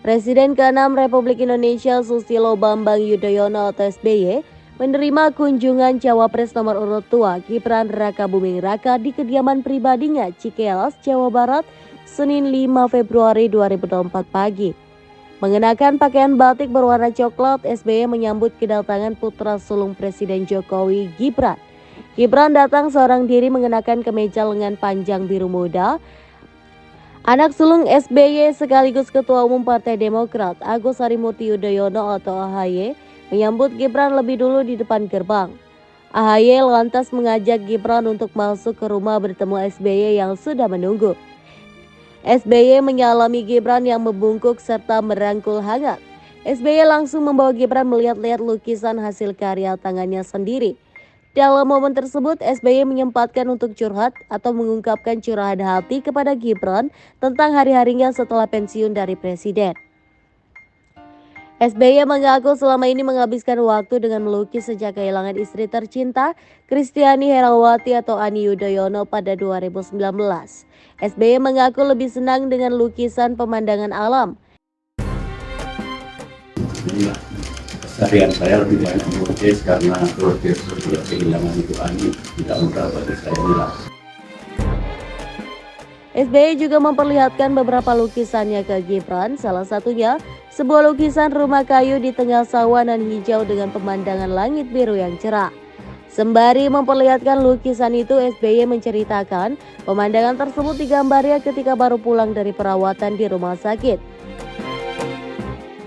Presiden ke-6 Republik Indonesia Susilo Bambang Yudhoyono atau SBY menerima kunjungan Cawapres nomor urut 2 Gibran Rakabuming Raka di kediaman pribadinya Cikeas, Jawa Barat, Senin 5 Februari 2024 pagi. Mengenakan pakaian batik berwarna coklat, SBY menyambut kedatangan putra sulung Presiden Jokowi, Gibran. Gibran datang seorang diri mengenakan kemeja lengan panjang biru muda. Anak sulung SBY sekaligus Ketua Umum Partai Demokrat, Agus Harimurti Yudhoyono atau AHY, menyambut Gibran lebih dulu di depan gerbang. AHY lantas mengajak Gibran untuk masuk ke rumah bertemu SBY yang sudah menunggu. SBY menyalami Gibran yang membungkuk serta merangkul hangat. SBY langsung membawa Gibran melihat-lihat lukisan hasil karya tangannya sendiri. Dalam momen tersebut, SBY menyempatkan untuk curhat atau mengungkapkan curahan hati kepada Gibran tentang hari-harinya setelah pensiun dari Presiden. SBY mengaku selama ini menghabiskan waktu dengan melukis sejak kehilangan istri tercinta, Kristiani Herrawati atau Ani Yudhoyono pada 2019. SBY mengaku lebih senang dengan lukisan pemandangan alam. Keseharian saya lebih banyak melukis karena kehilangan Ibu Ani tidak mudah bagi saya hilang. SBY juga memperlihatkan beberapa lukisannya ke Gibran, salah satunya sebuah lukisan rumah kayu di tengah sawanan hijau dengan pemandangan langit biru yang cerah. Sembari memperlihatkan lukisan itu, SBY menceritakan pemandangan tersebut digambarnya ketika baru pulang dari perawatan di rumah sakit.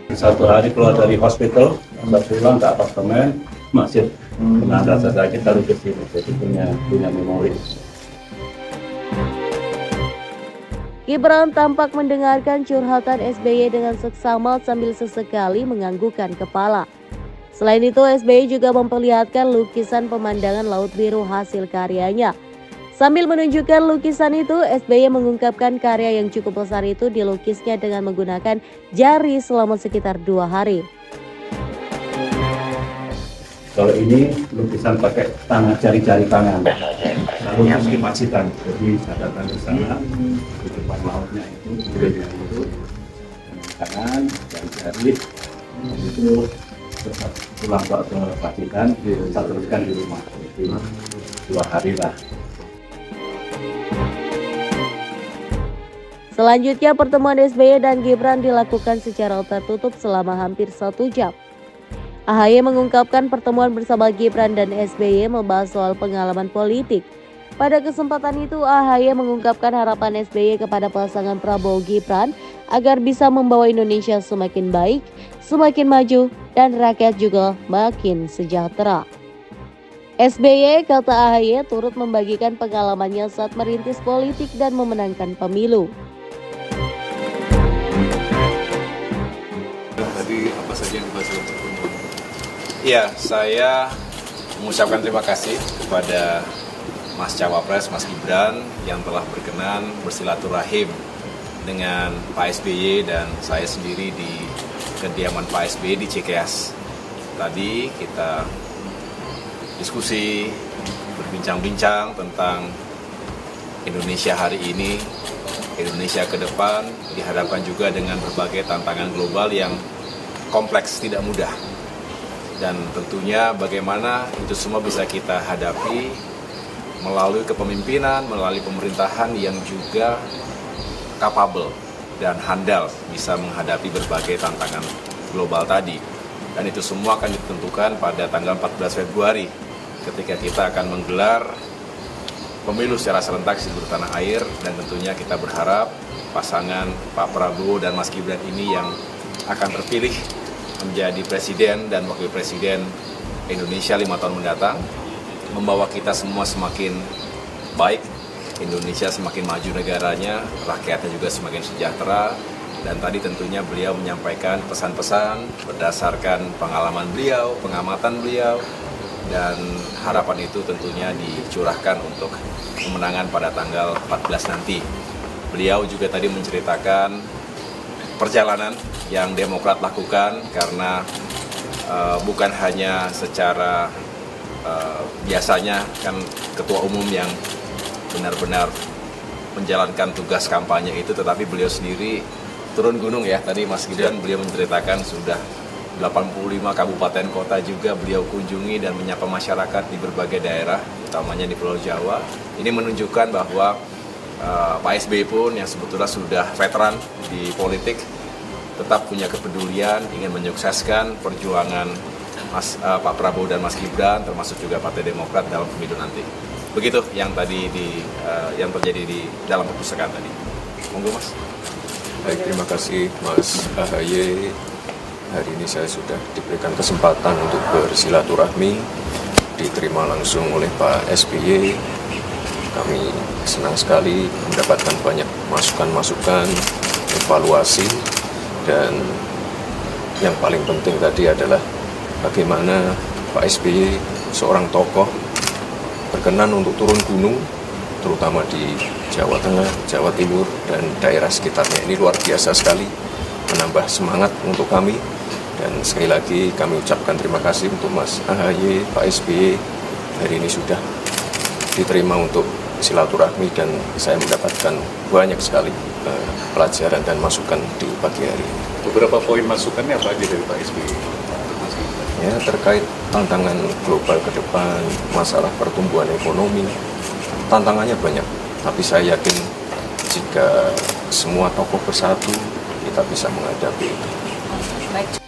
Satu hari keluar dari hospital, Mbak pulang ke apartemen, masih dengan rasa sakit lalu ke sini, jadi punya memori. Gibran tampak mendengarkan curhatan SBY dengan seksama sambil sesekali menganggukkan kepala. Selain itu, SBY juga memperlihatkan lukisan pemandangan laut biru hasil karyanya. Sambil menunjukkan lukisan itu, SBY mengungkapkan karya yang cukup besar itu dilukisnya dengan menggunakan jari selama sekitar 2 hari. Kalau ini lukisan pakai jari-jari tangan, lalu meski pacitan, jadi catatan di sana di depan lautnya itu tangan jari-jari itu pulang ke Pacitan, saya teruskan di rumah, jadi 2 hari lah. Selanjutnya, pertemuan SBY dan Gibran dilakukan secara tertutup selama hampir 1 jam. AHY mengungkapkan pertemuan bersama Gibran dan SBY membahas soal pengalaman politik. Pada kesempatan itu, AHY mengungkapkan harapan SBY kepada pasangan Prabowo Gibran agar bisa membawa Indonesia semakin baik, semakin maju, dan rakyat juga makin sejahtera. SBY, kata AHY, turut membagikan pengalamannya saat merintis politik dan memenangkan pemilu. Tadi apa saja yang dibahas dalam pertemuan? Ya, saya mengucapkan terima kasih kepada Mas Cawapres, Mas Gibran yang telah berkenan bersilaturahim dengan Pak SBY dan saya sendiri di kediaman Pak SBY di Cikeas. Tadi kita diskusi, berbincang-bincang tentang Indonesia hari ini, Indonesia ke depan, dihadapkan juga dengan berbagai tantangan global yang kompleks, tidak mudah. Dan tentunya bagaimana itu semua bisa kita hadapi melalui kepemimpinan, melalui pemerintahan yang juga capable dan handal bisa menghadapi berbagai tantangan global tadi. Dan itu semua akan ditentukan pada tanggal 14 Februari ketika kita akan menggelar pemilu secara serentak di seluruh tanah air, dan tentunya kita berharap pasangan Pak Prabowo dan Mas Gibran ini yang akan terpilih menjadi presiden dan wakil presiden Indonesia 5 tahun mendatang, membawa kita semua semakin baik, Indonesia semakin maju negaranya, rakyatnya juga semakin sejahtera. Dan tadi tentunya beliau menyampaikan pesan-pesan berdasarkan pengalaman beliau, pengamatan beliau, dan harapan itu tentunya dicurahkan untuk kemenangan pada tanggal 14 nanti. Beliau juga tadi menceritakan perjalanan yang Demokrat lakukan karena bukan hanya secara biasanya kan ketua umum yang benar-benar menjalankan tugas kampanye itu, tetapi beliau sendiri turun gunung ya. Tadi Mas Gibran beliau menceritakan sudah 85 kabupaten kota juga beliau kunjungi dan menyapa masyarakat di berbagai daerah, utamanya di Pulau Jawa. Ini menunjukkan bahwa Pak SBY pun yang sebetulnya sudah veteran di politik tetap punya kepedulian, ingin menyukseskan perjuangan Pak Prabowo dan Mas Gibran, termasuk juga Partai Demokrat dalam pemilu nanti. Begitu yang tadi yang terjadi di dalam perpustakaan tadi. Monggo Mas. Baik, terima kasih Mas AHY. Hari ini saya sudah diberikan kesempatan untuk bersilaturahmi, diterima langsung oleh Pak SBY. Kami senang sekali mendapatkan banyak masukan-masukan, evaluasi, dan yang paling penting tadi adalah bagaimana Pak SBY, seorang tokoh, berkenan untuk turun gunung, terutama di Jawa Tengah, Jawa Timur, dan daerah sekitarnya. Ini luar biasa sekali, menambah semangat untuk kami. Dan sekali lagi kami ucapkan terima kasih untuk Mas AHY, Pak SBY, hari ini sudah diterima untuk silaturahmi dan saya mendapatkan banyak sekali pelajaran dan masukan di pagi hari ini. Beberapa poin masukannya apa aja dari Pak SBY? Ya, terkait tantangan global ke depan, masalah pertumbuhan ekonomi, tantangannya banyak. Tapi saya yakin jika semua tokoh bersatu, kita bisa menghadapi itu. Baik.